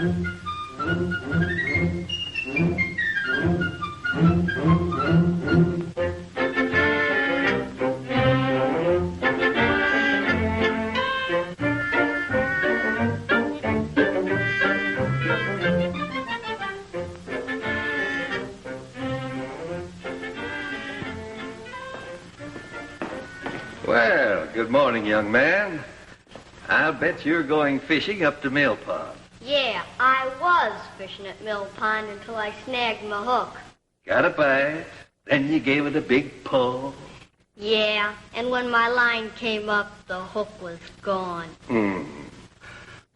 Well, good morning, young man. I'll bet you're going fishing up to Mill Pond. Yeah, I was fishing at Mill Pond until I snagged my hook. Got a bite, then you gave it a big pull. Yeah, and when my line came up, the hook was gone.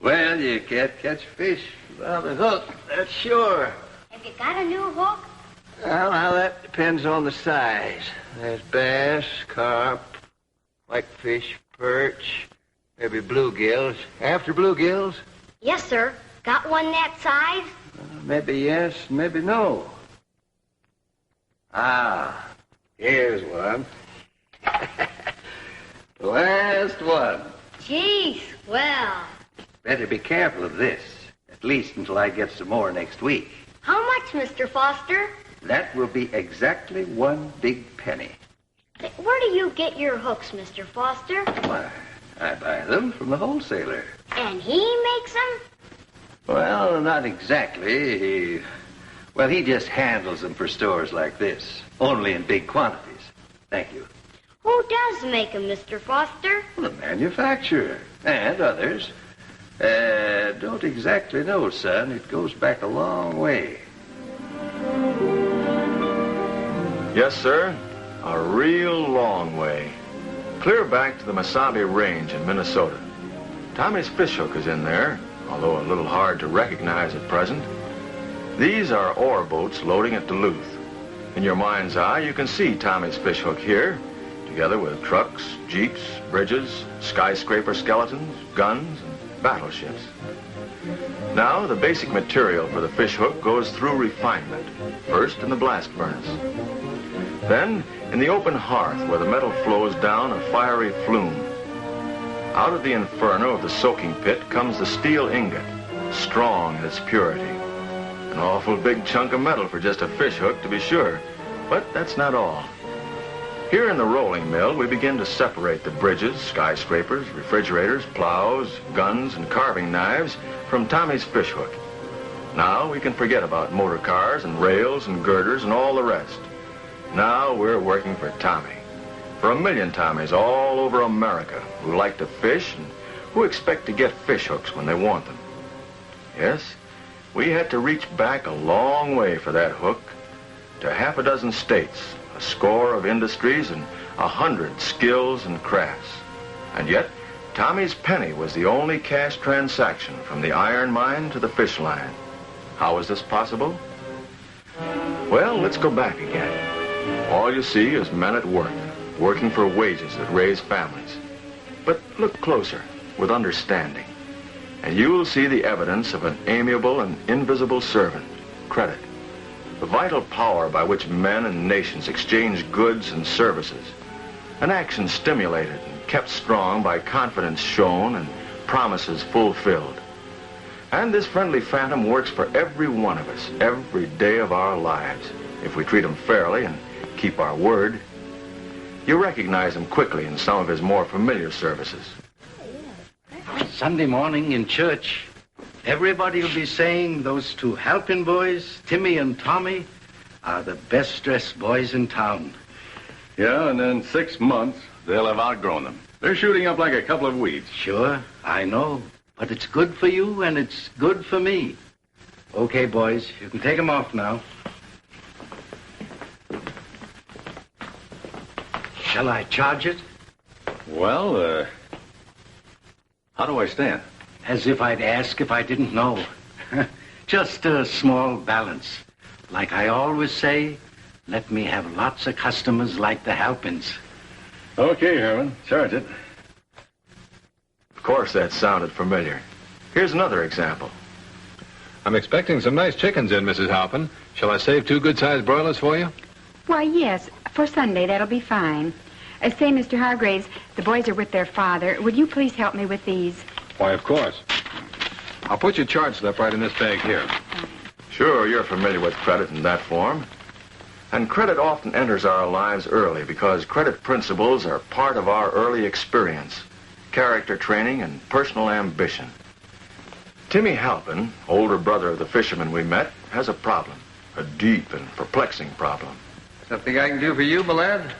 Well, you can't catch fish without a hook, that's sure. Have you got a new hook? Well, now that depends on the size. There's bass, carp, whitefish, perch, maybe bluegills. After bluegills? Yes, sir. Got one that size? Maybe yes, maybe no. Ah, here's one. The last one. Gee, swell. Better be careful of this, at least until I get some more next week. How much, Mr. Foster? That will be exactly 1 big penny. Where do you get your hooks, Mr. Foster? Why, I buy them from the wholesaler. And he makes them? Well, not exactly. He just handles them for stores like this, only in big quantities. Thank you. Who does make them, Mr. Foster? The manufacturer and others. Don't exactly know, son. It goes back a long way. Yes, sir. A real long way. Clear back to the Mesabi Range in Minnesota. Tommy's fishhook is in there, although a little hard to recognize at present. These are ore boats loading at Duluth. In your mind's eye, you can see Tommy's fishhook here, together with trucks, jeeps, bridges, skyscraper skeletons, guns, and battleships. Now, the basic material for the fishhook goes through refinement, first in the blast furnace. Then, in the open hearth where the metal flows down a fiery flume. Out of the inferno of the soaking pit comes the steel ingot, strong in its purity. An awful big chunk of metal for just a fishhook, to be sure, but that's not all. Here in the rolling mill, we begin to separate the bridges, skyscrapers, refrigerators, plows, guns, and carving knives from Tommy's fishhook. Now we can forget about motor cars and rails and girders and all the rest. Now we're working for Tommy. For 1 million Tommies all over America who like to fish and who expect to get fishhooks when they want them. Yes, we had to reach back a long way for that hook, to half a dozen states, a score of industries, and 100 skills and crafts. And yet, Tommy's penny was the only cash transaction from the iron mine to the fish line. How is this possible? Well, let's go back again. All you see is men at work, working for wages that raise families. But look closer, with understanding, and you will see the evidence of an amiable and invisible servant, credit. The vital power by which men and nations exchange goods and services. An action stimulated and kept strong by confidence shown and promises fulfilled. And this friendly phantom works for every one of us, every day of our lives, if we treat him fairly and keep our word. You recognize him quickly in some of his more familiar services. Sunday morning in church, everybody will be saying those 2 Halpin boys, Timmy and Tommy, are the best dressed boys in town. Yeah, and in 6 months, they'll have outgrown them. They're shooting up like a couple of weeds. Sure, I know. But it's good for you and it's good for me. Okay, boys, you can take them off now. Shall I charge it? Well, how do I stand? As if I'd ask if I didn't know. Just a small balance. Like I always say, let me have lots of customers like the Halpins. Okay, Herman, charge it. Of course, that sounded familiar. Here's another example. I'm expecting some nice chickens in, Mrs. Halpin. Shall I save 2 good-sized broilers for you? Why, yes. For Sunday, that'll be fine. Say, Mr. Hargraves, the boys are with their father. Would you please help me with these? Why, of course. I'll put your charge slip right in this bag here. Sure, you're familiar with credit in that form. And credit often enters our lives early because credit principles are part of our early experience, character training, and personal ambition. Timmy Halpin, older brother of the fisherman we met, has a problem. A deep and perplexing problem. Something I can do for you, my lad?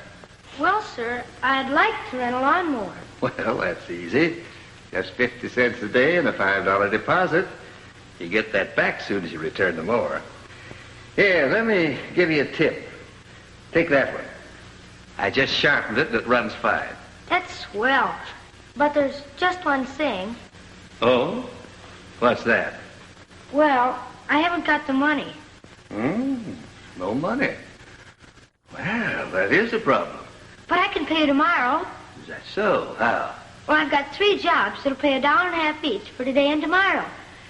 Well, sir, I'd like to rent a lawnmower. Well, that's easy. Just 50 cents a day and a $5 deposit. You get that back soon as you return the mower. Here, let me give you a tip. Take that one. I just sharpened it and it runs fine. That's swell. But there's just one thing. Oh? What's that? Well, I haven't got the money. No money. Well, that is a problem. But I can pay you tomorrow. Is that so? How? Well, I've got 3 jobs that'll pay $1.50 each for today and tomorrow.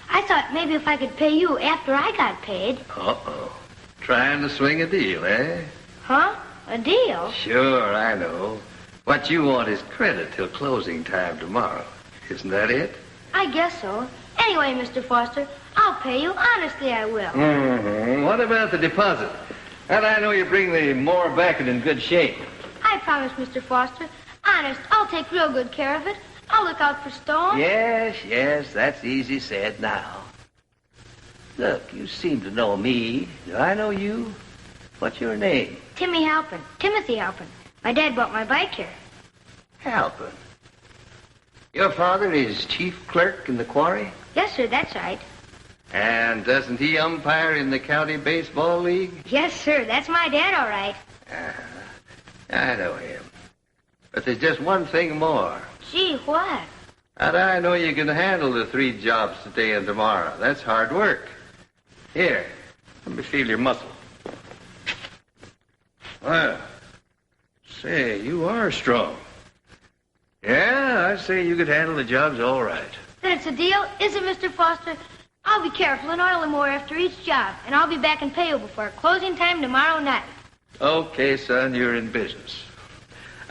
I thought maybe if I could pay you after I got paid. Uh-oh. Trying to swing a deal, eh? Huh? A deal? Sure, I know. What you want is credit till closing time tomorrow. Isn't that it? I guess so. Anyway, Mr. Foster, I'll pay you. Honestly, I will. What about the deposit? And I know you bring the mower back in good shape. I promise, Mr. Foster. Honest, I'll take real good care of it. I'll look out for stones. Yes, that's easy said now. Look, you seem to know me. Do I know you? What's your name? Timmy Halpin. Timothy Halpin. My dad bought my bike here. Halpin. Your father is chief clerk in the quarry? Yes, sir, that's right. And doesn't he umpire in the county baseball league? Yes, sir, that's my dad, all right. I know him. But there's just one thing more. Gee, what? And I know you can handle the 3 jobs today and tomorrow. That's hard work. Here, let me feel your muscle. Well, say, you are strong. Yeah, I say you could handle the jobs all right. Then it's a deal, is it, Mr. Foster? I'll be careful and oil the mower after each job, and I'll be back and pay you before closing time tomorrow night. Okay, son, you're in business.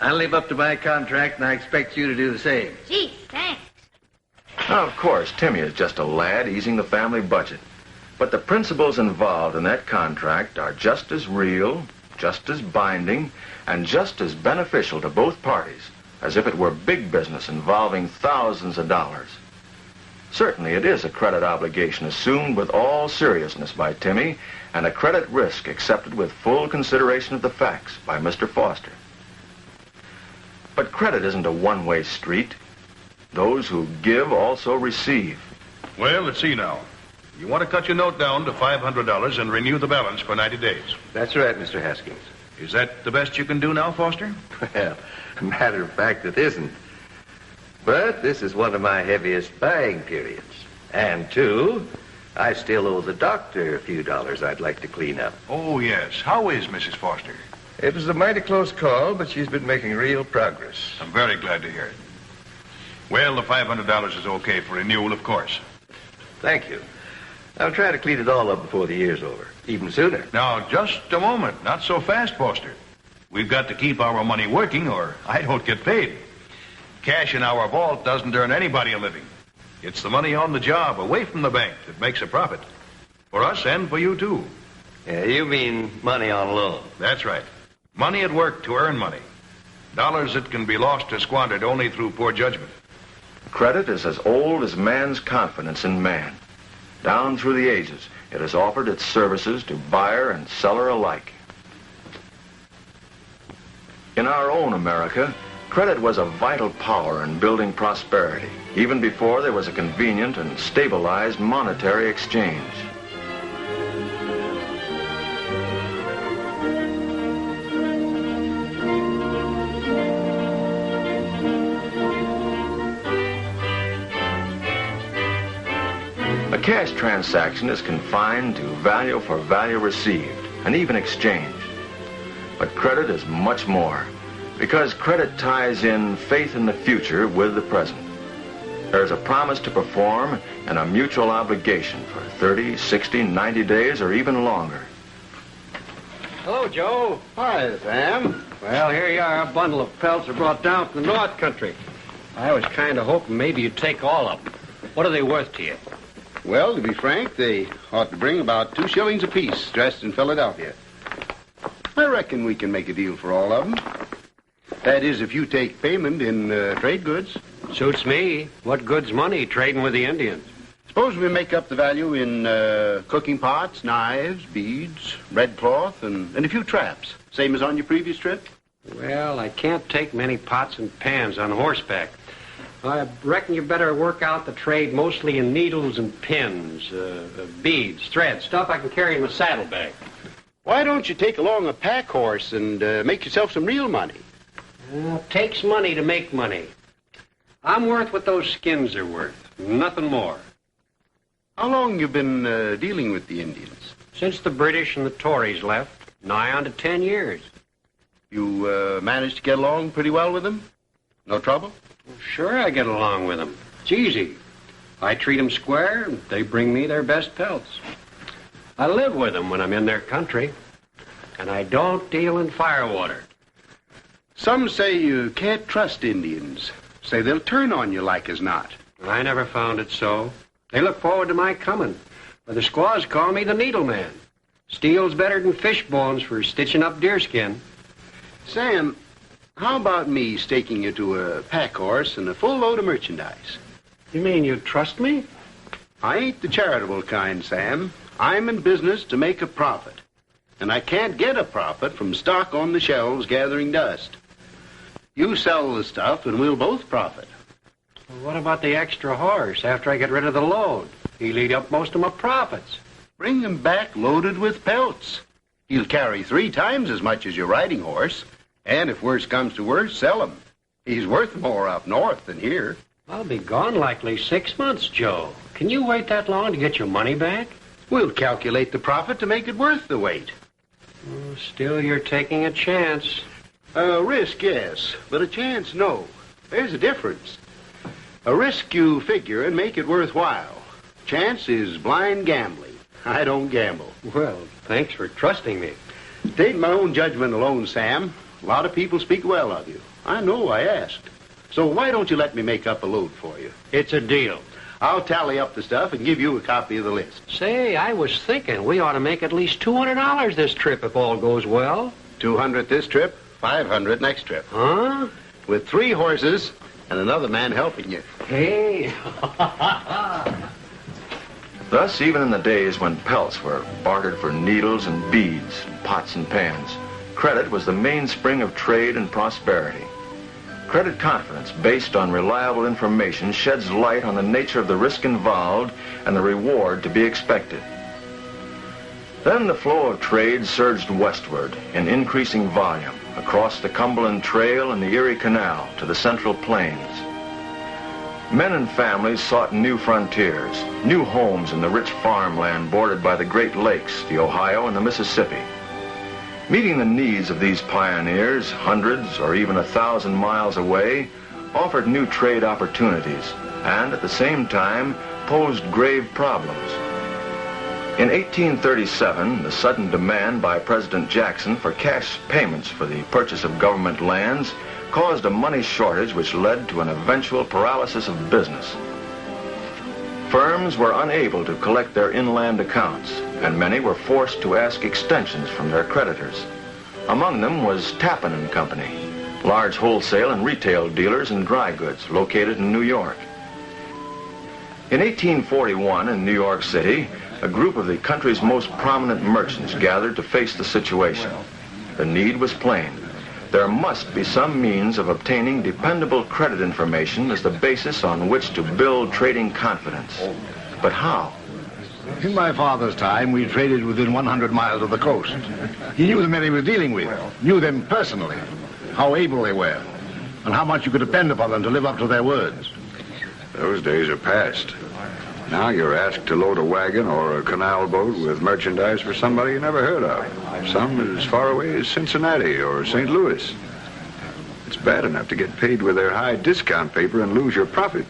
I'll live up to my contract, and I expect you to do the same. Gee, thanks. Now, of course, Timmy is just a lad easing the family budget. But the principles involved in that contract are just as real, just as binding, and just as beneficial to both parties as if it were big business involving thousands of dollars. Certainly, it is a credit obligation assumed with all seriousness by Timmy, and a credit risk accepted with full consideration of the facts by Mr. Foster. But credit isn't a one-way street. Those who give also receive. Well, let's see now. You want to cut your note down to $500 and renew the balance for 90 days. That's right, Mr. Haskins. Is that the best you can do now, Foster? Well, matter of fact, it isn't. But this is one of my heaviest buying periods. And, 2, I still owe the doctor a few dollars I'd like to clean up. Oh, yes. How is Mrs. Foster? It was a mighty close call, but she's been making real progress. I'm very glad to hear it. Well, the $500 is okay for renewal, of course. Thank you. I'll try to clean it all up before the year's over. Even sooner. Now, just a moment. Not so fast, Foster. We've got to keep our money working, or I don't get paid. Cash in our vault doesn't earn anybody a living. It's the money on the job, away from the bank, that makes a profit. For us and for you, too. Yeah, you mean money on loan. That's right. Money at work to earn money. Dollars that can be lost or squandered only through poor judgment. Credit is as old as man's confidence in man. Down through the ages, it has offered its services to buyer and seller alike. In our own America, credit was a vital power in building prosperity, even before there was a convenient and stabilized monetary exchange. A cash transaction is confined to value for value received, and even exchange. But credit is much more, because credit ties in faith in the future with the present. There's a promise to perform and a mutual obligation for 30, 60, 90 days, or even longer. Hello, Joe. Hi, Sam. Well, here you are. A bundle of pelts are brought down from the North Country. I was kind of hoping maybe you'd take all of them. What are they worth to you? Well, to be frank, they ought to bring about 2 shillings apiece, dressed in Philadelphia. I reckon we can make a deal for all of them. That is, if you take payment in trade goods. Suits me. What good's money trading with the Indians? Suppose we make up the value in cooking pots, knives, beads, red cloth, and a few traps. Same as on your previous trip? Well, I can't take many pots and pans on horseback. I reckon you better work out the trade mostly in needles and pins, beads, threads, stuff I can carry in my saddlebag. Why don't you take along a pack horse and make yourself some real money? It takes money to make money. I'm worth what those skins are worth, nothing more. How long you been dealing with the Indians? Since the British and the Tories left, nigh on to 10 years. You managed to get along pretty well with them? No trouble? Well, sure I get along with them. It's easy. I treat them square, and they bring me their best pelts. I live with them when I'm in their country, and I don't deal in firewater. Some say you can't trust Indians. Say they'll turn on you like as not. I never found it so. They look forward to my coming. But the squaws call me the needleman. Steel's better than fish bones for stitching up deerskin. Sam, how about me staking you to a pack horse and a full load of merchandise? You mean you trust me? I ain't the charitable kind, Sam. I'm in business to make a profit. And I can't get a profit from stock on the shelves gathering dust. You sell the stuff and we'll both profit. Well, what about the extra horse after I get rid of the load? He'll eat up most of my profits. Bring him back loaded with pelts. He'll carry 3 times as much as your riding horse. And if worse comes to worse, sell him. He's worth more up north than here. I'll be gone likely 6 months, Joe. Can you wait that long to get your money back? We'll calculate the profit to make it worth the wait. Oh, still, you're taking a chance. A risk, yes, but a chance, no. There's a difference. A risk you figure and make it worthwhile. Chance is blind gambling. I don't gamble. Well, thanks for trusting me. Take my own judgment alone, Sam. A lot of people speak well of you. I know I asked. So why don't you let me make up a load for you? It's a deal. I'll tally up the stuff and give you a copy of the list. Say, I was thinking we ought to make at least $200 this trip if all goes well. 200 this trip, 500 next trip. Huh? With 3 horses and another man helping you. Hey. Thus, even in the days when pelts were bartered for needles and beads, pots and pans, credit was the mainspring of trade and prosperity. Credit confidence based on reliable information sheds light on the nature of the risk involved and the reward to be expected. Then the flow of trade surged westward in increasing volume across the Cumberland Trail and the Erie Canal to the Central Plains. Men and families sought new frontiers, new homes in the rich farmland bordered by the Great Lakes, the Ohio, and the Mississippi. Meeting the needs of these pioneers, hundreds or even 1,000 miles away, offered new trade opportunities and at the same time posed grave problems. In 1837, the sudden demand by President Jackson for cash payments for the purchase of government lands caused a money shortage which led to an eventual paralysis of business. Firms were unable to collect their inland accounts, and many were forced to ask extensions from their creditors. Among them was Tappan and Company, large wholesale and retail dealers in dry goods located in New York. In 1841 in New York City, a group of the country's most prominent merchants gathered to face the situation. The need was plain. There must be some means of obtaining dependable credit information as the basis on which to build trading confidence. But how? In my father's time, we traded within 100 miles of the coast. He knew the men he was dealing with, knew them personally, how able they were, and how much you could depend upon them to live up to their words. Those days are past. Now you're asked to load a wagon or a canal boat with merchandise for somebody you never heard of. Some as far away as Cincinnati or St. Louis. It's bad enough to get paid with their high discount paper and lose your profit.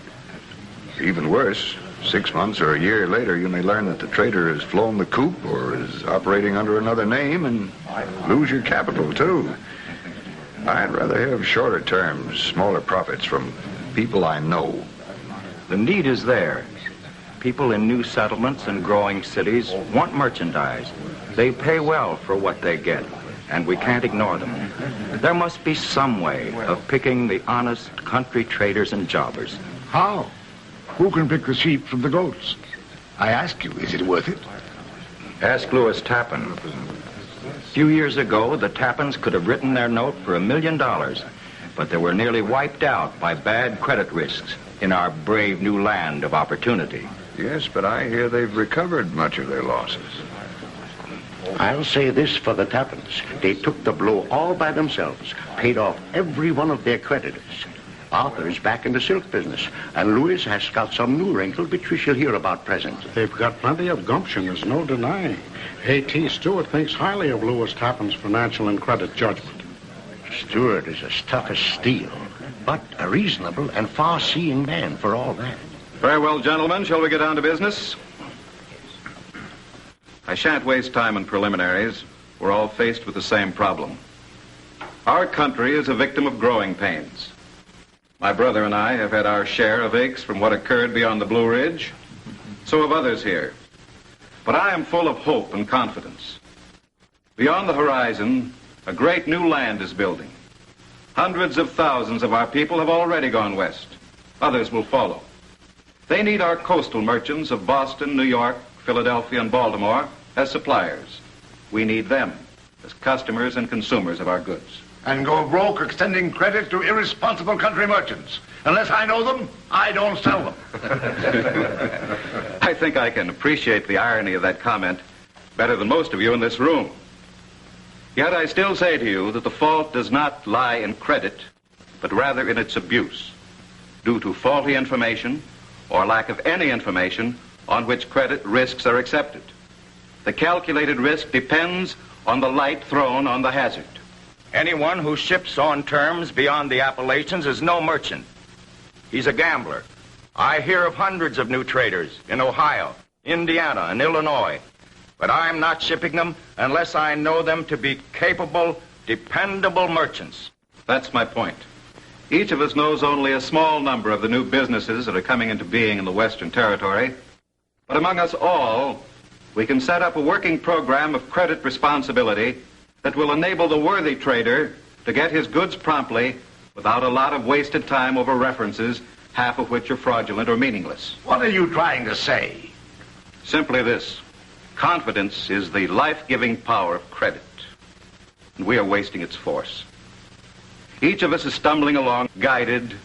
Even worse, 6 months or a year later, you may learn that the trader has flown the coop or is operating under another name and lose your capital, too. I'd rather have shorter terms, smaller profits from people I know. The need is there. people in new settlements and growing cities want merchandise. They pay well for what they get, and we can't ignore them. There must be some way of picking the honest country traders and jobbers. How? Who can pick the sheep from the goats? I ask you, is it worth it? Ask Louis Tappan. A few years ago, the Tappans could have written their note for $1 million, but they were nearly wiped out by bad credit risks in our brave new land of opportunity. Yes, but I hear they've recovered much of their losses. I'll say this for the Tappans. They took the blow all by themselves, paid off every one of their creditors. Arthur's back in the silk business, and Louis has got some new wrinkle which we shall hear about presently. They've got plenty of gumption, there's no denying. A.T. Stewart thinks highly of Louis Tappan's financial and credit judgment. Stewart is as tough as steel, but a reasonable and far-seeing man for all that. Very well, gentlemen, shall we get down to business? I shan't waste time on preliminaries. We're all faced with the same problem. Our country is a victim of growing pains. My brother and I have had our share of aches from what occurred beyond the Blue Ridge. So have others here. But I am full of hope and confidence. Beyond the horizon, a great new land is building. Hundreds of thousands of our people have already gone west. Others will follow. They need our coastal merchants of Boston, New York, Philadelphia, and Baltimore as suppliers. We need them as customers and consumers of our goods. And go broke extending credit to irresponsible country merchants. Unless I know them, I don't sell them. I think I can appreciate the irony of that comment better than most of you in this room. Yet I still say to you that the fault does not lie in credit, but rather in its abuse, due to faulty information or lack of any information on which credit risks are accepted. The calculated risk depends on the light thrown on the hazard. Anyone who ships on terms beyond the Appalachians is no merchant. He's a gambler. I hear of hundreds of new traders in Ohio, Indiana, and Illinois. But I'm not shipping them unless I know them to be capable, dependable merchants. That's my point. Each of us knows only a small number of the new businesses that are coming into being in the Western Territory. But among us all, we can set up a working program of credit responsibility that will enable the worthy trader to get his goods promptly without a lot of wasted time over references, half of which are fraudulent or meaningless. What are you trying to say? Simply this. Confidence is the life-giving power of credit, and we are wasting its force. Each of us is stumbling along, guided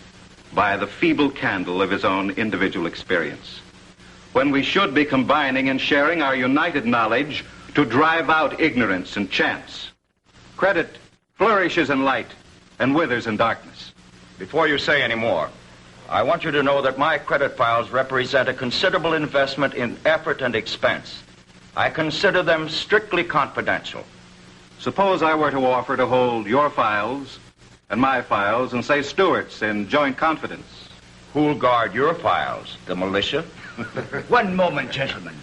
by the feeble candle of his own individual experience, when we should be combining and sharing our united knowledge to drive out ignorance and chance. Credit flourishes in light and withers in darkness. Before you say any more, I want you to know that my credit files represent a considerable investment in effort and expense. I consider them strictly confidential. Suppose I were to offer to hold your files and my files and say Stewart's in joint confidence. Who'll guard your files? The militia? One moment, gentlemen.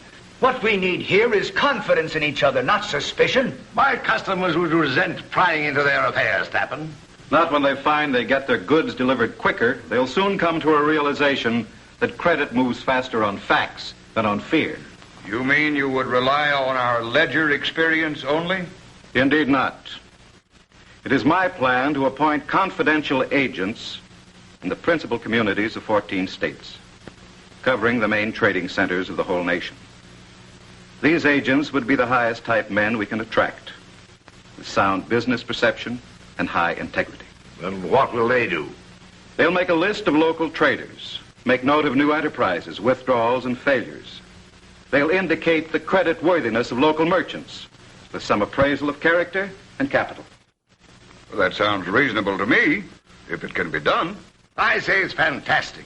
What we need here is confidence in each other, not suspicion. My customers would resent prying into their affairs, Tappan. Not when they find they get their goods delivered quicker. They'll soon come to a realization that credit moves faster on facts than on fear. You mean you would rely on our ledger experience only? Indeed not. It is my plan to appoint confidential agents in the principal communities of 14 states, covering the main trading centers of the whole nation. These agents would be the highest type men we can attract, with sound business perception and high integrity. Then what will they do? They'll make a list of local traders, make note of new enterprises, withdrawals, and failures. They'll indicate the credit worthiness of local merchants, with some appraisal of character and capital. Well, that sounds reasonable to me, if it can be done. I say it's fantastic.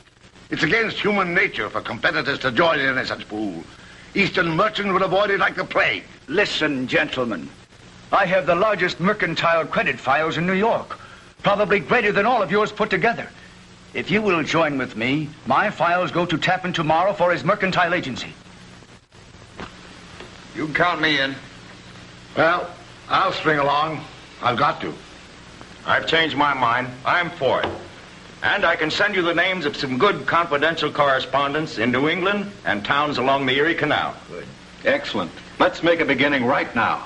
It's against human nature for competitors to join in such pool. Eastern merchants would avoid it like the plague. Listen, gentlemen. I have the largest mercantile credit files in New York, probably greater than all of yours put together. If you will join with me, my files go to Tappan tomorrow for his mercantile agency. You can count me in. Well, I'll string along. I've got to. I've changed my mind. I'm for it. And I can send you the names of some good confidential correspondents in New England and towns along the Erie Canal. Good. Excellent. Let's make a beginning right now.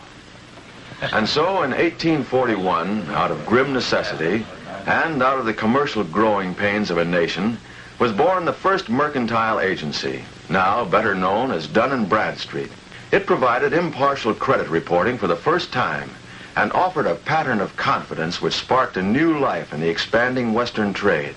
And so in 1841, out of grim necessity and out of the commercial growing pains of a nation, was born the first mercantile agency, now better known as Dun & Bradstreet. It provided impartial credit reporting for the first time and offered a pattern of confidence which sparked a new life in the expanding Western trade.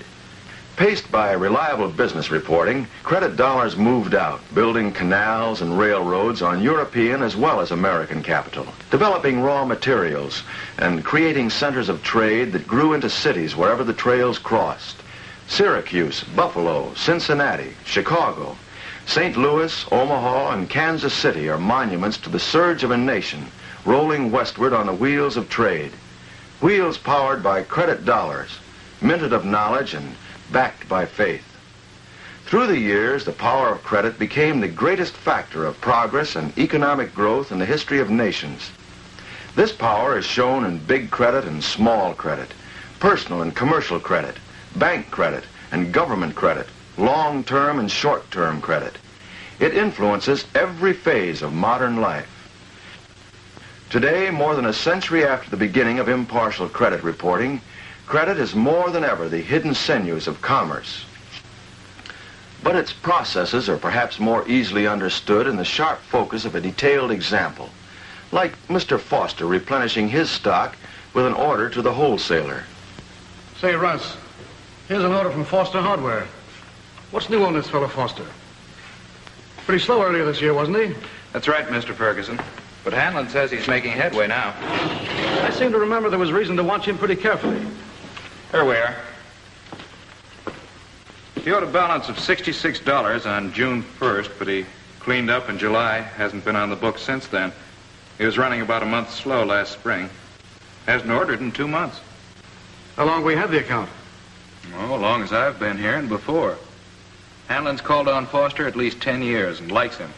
Paced by reliable business reporting, credit dollars moved out, building canals and railroads on European as well as American capital, developing raw materials, and creating centers of trade that grew into cities wherever the trails crossed. Syracuse, Buffalo, Cincinnati, Chicago, St. Louis, Omaha, and Kansas City are monuments to the surge of a nation rolling westward on the wheels of trade. Wheels powered by credit dollars, minted of knowledge and backed by faith. Through the years, the power of credit became the greatest factor of progress and economic growth in the history of nations. This power is shown in big credit and small credit, personal and commercial credit, bank credit and government credit, long-term and short-term credit. It influences every phase of modern life. Today, more than a century after the beginning of impartial credit reporting, credit is more than ever the hidden sinews of commerce. But its processes are perhaps more easily understood in the sharp focus of a detailed example, like Mr. Foster replenishing his stock with an order to the wholesaler. Say, Russ, here's an order from Foster Hardware. What's new on this fellow Foster? Pretty slow earlier this year, wasn't he? That's right, Mr. Ferguson. But Hanlon says he's making headway now. I seem to remember there was reason to watch him pretty carefully. Here we are. He owed a balance of $66 on June 1st, but he cleaned up in July. Hasn't been on the books since then. He was running about a month slow last spring. Hasn't ordered in 2 months. How long have we had the account? Oh, as long as I've been here and before. Hanlon's called on Foster at least 10 years and likes him.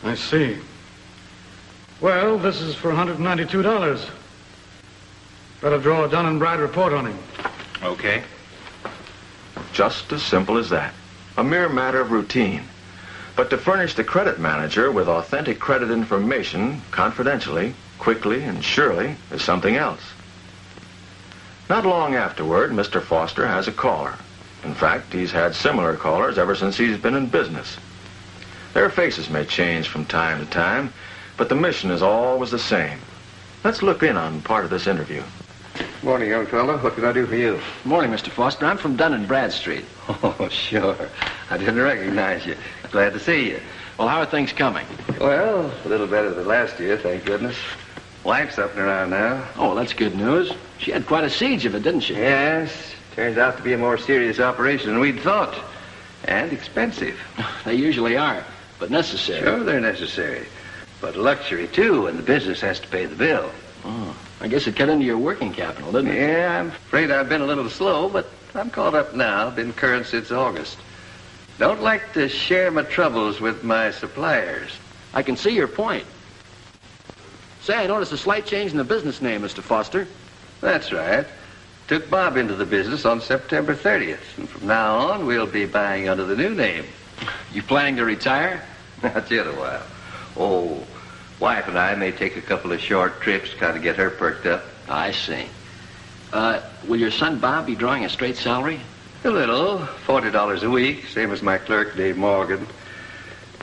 I see. Well, this is for $192. Better draw a Dun & Brad report on him. Okay. Just as simple as that. A mere matter of routine. But to furnish the credit manager with authentic credit information, confidentially, quickly, and surely, is something else. Not long afterward, Mr. Foster has a caller. In fact, he's had similar callers ever since he's been in business. Their faces may change from time to time, but the mission is always the same. Let's look in on part of this interview. Morning, young fellow. What can I do for you? Morning, Mr. Foster. I'm from Dun & Bradstreet. Oh, sure. I didn't recognize you. Glad to see you. Well, how are things coming? Well, a little better than last year, thank goodness. Wife's up and around now. Oh, well, that's good news. She had quite a siege of it, didn't she? Yes. Turns out to be a more serious operation than we'd thought. And expensive. They usually are, but necessary. Sure, they're necessary. But luxury, too, and the business has to pay the bill. Oh, I guess it cut into your working capital, didn't it? Yeah, I'm afraid I've been a little slow, but I'm caught up now. Been current since August. Don't like to share my troubles with my suppliers. I can see your point. Say, I noticed a slight change in the business name, Mr. Foster. That's right. Took Bob into the business on September 30th, and from now on, we'll be buying under the new name. You planning to retire? Not yet a while. Oh, wife and I may take a couple of short trips, kind of get her perked up. I see. Will your son Bob be drawing a straight salary? A little, $40 a week, same as my clerk, Dave Morgan.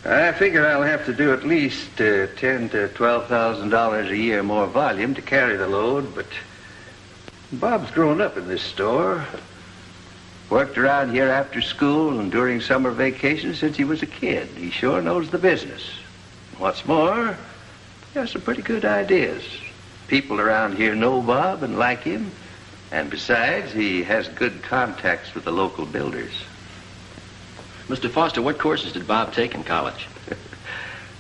I figure I'll have to do at least $10,000 to $12,000 a year more volume to carry the load, but Bob's grown up in this store. Worked around here after school and during summer vacation since he was a kid. He sure knows the business. What's more, he has some pretty good ideas. People around here know Bob and like him. And besides, he has good contacts with the local builders. Mr. Foster, what courses did Bob take in college?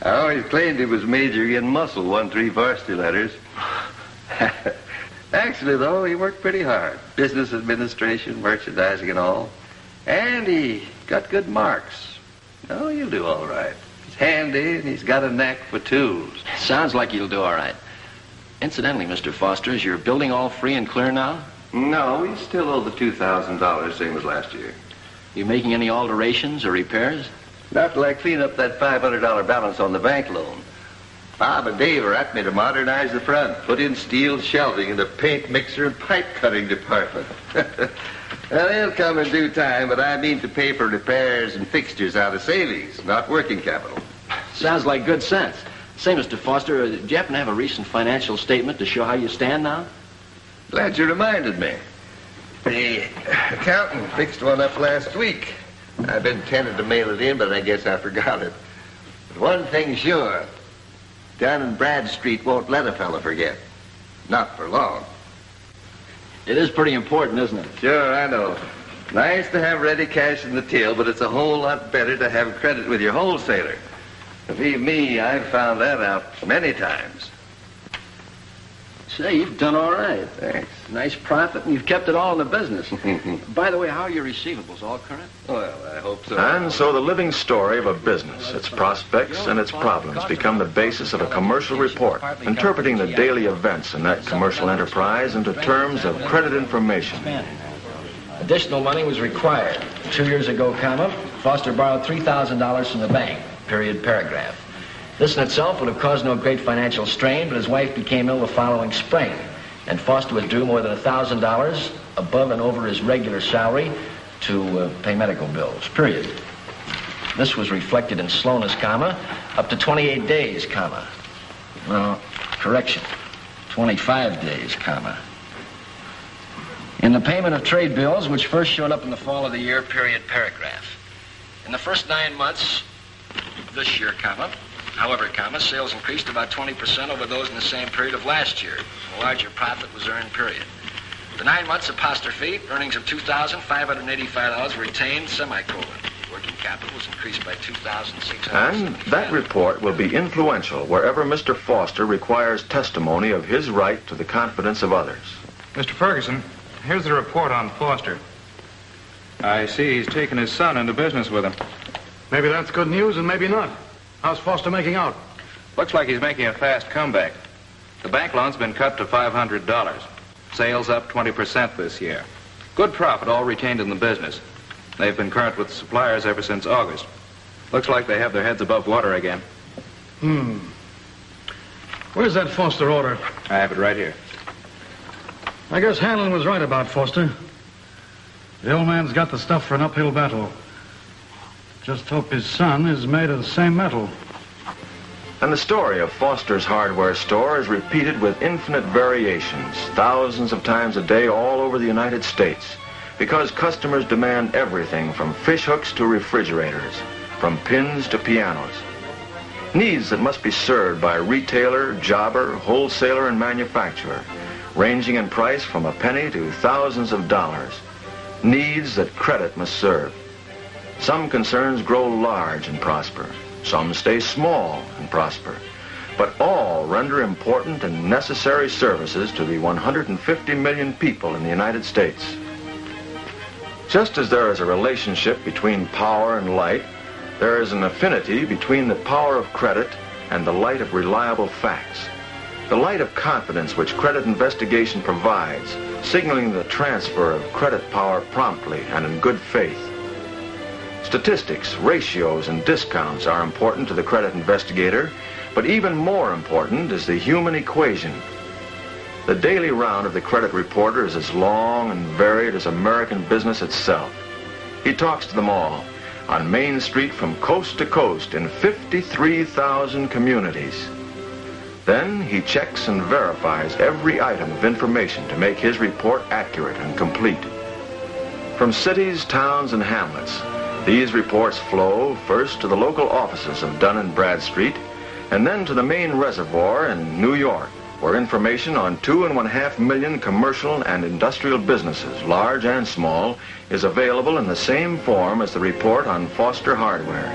I always claimed he was majoring in muscle, won 3 varsity letters. Actually, though, he worked pretty hard. Business administration, merchandising and all. And he got good marks. Oh, he'll do all right. He's handy and he's got a knack for tools. Sounds like you'll do all right. Incidentally, Mr. Foster, is your building all free and clear now? No, we still owe the $2,000, same as last year. You making any alterations or repairs? Not till I clean up that $500 balance on the bank loan. Bob and Dave are at me to modernize the front, put in steel shelving in the paint mixer and pipe cutting department. Well, they'll come in due time, but I mean to pay for repairs and fixtures out of savings, not working capital. Sounds like good sense. Say, Mr. Foster, do you happen to have a recent financial statement to show how you stand now? Glad you reminded me. The accountant fixed one up last week. I've been tempted to mail it in, but I guess I forgot it. But one thing's sure. Dun & Bradstreet won't let a fella forget. Not for long. It is pretty important, isn't it? Sure, I know. Nice to have ready cash in the till, but it's a whole lot better to have credit with your wholesaler. Believe me, I've found that out many times. Say, you've done all right. Thanks. Nice profit, and you've kept it all in the business. By the way, how are your receivables? All current? Well, I hope so. And so the living story of a business, its prospects and its problems, become the basis of a commercial report, interpreting the daily events in that commercial enterprise into terms of credit information. Additional money was required. 2 years ago, Foster borrowed $3,000 from the bank, period, paragraph. This in itself would have caused no great financial strain, but his wife became ill the following spring, and Foster was due more than $1,000 above and over his regular salary to pay medical bills, period. This was reflected in slowness, up to 28 days, No, correction, 25 days, In the payment of trade bills, which first showed up in the fall of the year, period, paragraph. In the first 9 months of this year, however, sales increased about 20% over those in the same period of last year. A larger profit was earned, period. The 9 months apostrophe, earnings of $2,585 were retained, semicolon. Working capital was increased by $2,600. And that report will be influential wherever Mr. Foster requires testimony of his right to the confidence of others. Mr. Ferguson, here's the report on Foster. I see he's taken his son into business with him. Maybe that's good news and maybe not. How's Foster making out? Looks like he's making a fast comeback. The bank loan's been cut to $500. Sales up 20% this year. Good profit, all retained in the business. They've been current with suppliers ever since August. Looks like they have their heads above water again. Where's that Foster order? I have it right here. I guess Hanlon was right about Foster. The old man's got the stuff for an uphill battle. Just hope his son is made of the same metal. And the story of Foster's hardware store is repeated with infinite variations, thousands of times a day all over the United States, because customers demand everything from fish hooks to refrigerators, from pins to pianos. Needs that must be served by retailer, jobber, wholesaler, and manufacturer, ranging in price from a penny to thousands of dollars. Needs that credit must serve. Some concerns grow large and prosper. Some stay small and prosper. But all render important and necessary services to the 150 million people in the United States. Just as there is a relationship between power and light, there is an affinity between the power of credit and the light of reliable facts. The light of confidence which credit investigation provides, signaling the transfer of credit power promptly and in good faith. Statistics, ratios, and discounts are important to the credit investigator, but even more important is the human equation. The daily round of the credit reporter is as long and varied as American business itself. He talks to them all, on Main Street from coast to coast in 53,000 communities. Then he checks and verifies every item of information to make his report accurate and complete. From cities, towns, and hamlets, these reports flow first to the local offices of Dun & Bradstreet and then to the main reservoir in New York, where information on 2.5 million commercial and industrial businesses, large and small, is available in the same form as the report on Foster hardware.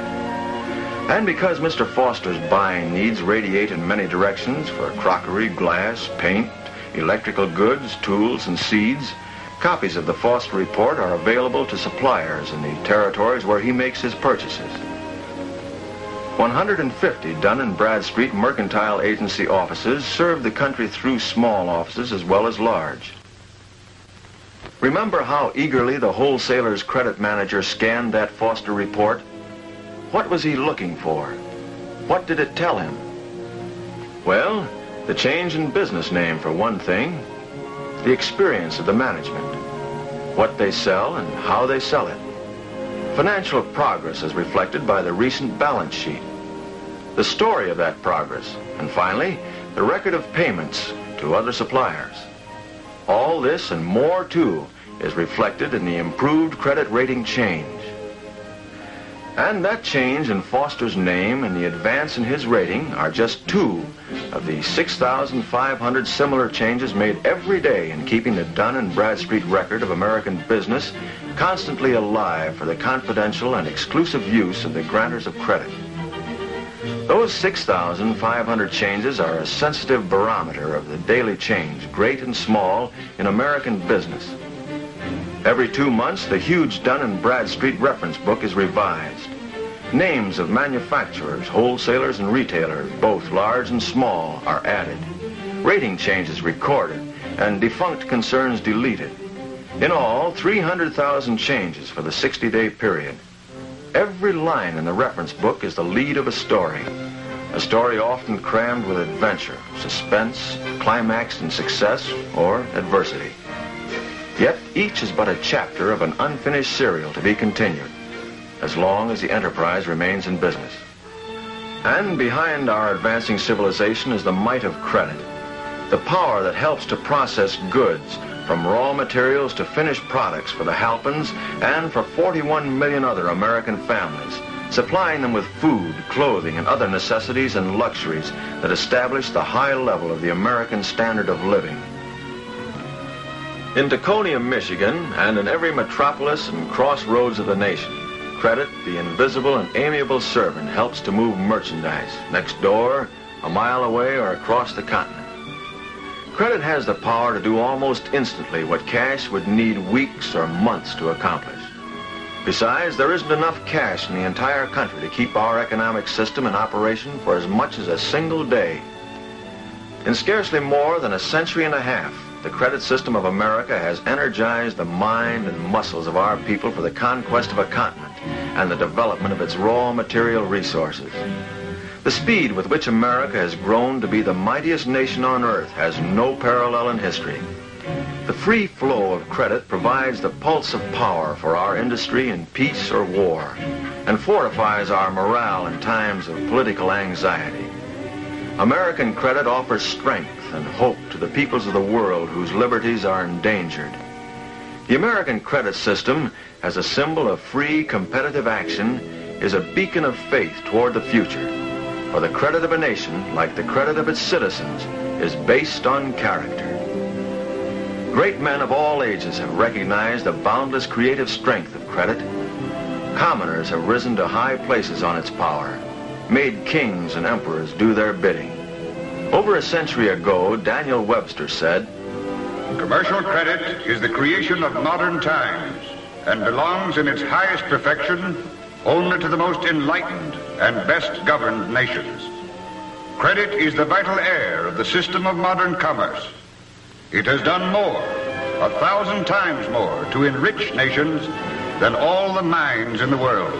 And because Mr. Foster's buying needs radiate in many directions for crockery, glass, paint, electrical goods, tools, and seeds, copies of the Foster report are available to suppliers in the territories where he makes his purchases. 150 Dun & Bradstreet Mercantile Agency offices serve the country through small offices as well as large. Remember how eagerly the wholesaler's credit manager scanned that Foster report? What was he looking for? What did it tell him? Well, the change in business name for one thing, the experience of the management, what they sell and how they sell it, financial progress as reflected by the recent balance sheet, the story of that progress, and finally, the record of payments to other suppliers. All this and more, too, is reflected in the improved credit rating change. And that change in Foster's name and the advance in his rating are just two of the 6,500 similar changes made every day in keeping the Dun & Bradstreet record of American business constantly alive for the confidential and exclusive use of the grantors of credit. Those 6,500 changes are a sensitive barometer of the daily change, great and small, in American business. Every 2 months, the huge Dun & Bradstreet reference book is revised. Names of manufacturers, wholesalers, and retailers, both large and small, are added. Rating changes recorded, and defunct concerns deleted. In all, 300,000 changes for the 60-day period. Every line in the reference book is the lead of a story often crammed with adventure, suspense, climaxed in success, or adversity. Yet each is but a chapter of an unfinished serial to be continued, as long as the enterprise remains in business. And behind our advancing civilization is the might of credit, the power that helps to process goods, from raw materials to finished products for the Halpins and for 41 million other American families, supplying them with food, clothing, and other necessities and luxuries that establish the high level of the American standard of living. In Daconia, Michigan, and in every metropolis and crossroads of the nation, credit, the invisible and amiable servant, helps to move merchandise next door, a mile away, or across the continent. Credit has the power to do almost instantly what cash would need weeks or months to accomplish. Besides, there isn't enough cash in the entire country to keep our economic system in operation for as much as a single day. In scarcely more than a century and a half, the credit system of America has energized the mind and muscles of our people for the conquest of a continent and the development of its raw material resources. The speed with which America has grown to be the mightiest nation on earth has no parallel in history. The free flow of credit provides the pulse of power for our industry in peace or war, and fortifies our morale in times of political anxiety. American credit offers strength and hope to the peoples of the world whose liberties are endangered. The American credit system, as a symbol of free, competitive action, is a beacon of faith toward the future. For the credit of a nation, like the credit of its citizens, is based on character. Great men of all ages have recognized the boundless creative strength of credit. Commoners have risen to high places on its power, made kings and emperors do their bidding. Over a century ago, Daniel Webster said, "Commercial credit is the creation of modern times and belongs in its highest perfection only to the most enlightened and best governed nations. Credit is the vital air of the system of modern commerce. It has done more, 1,000 times more, to enrich nations than all the mines in the world.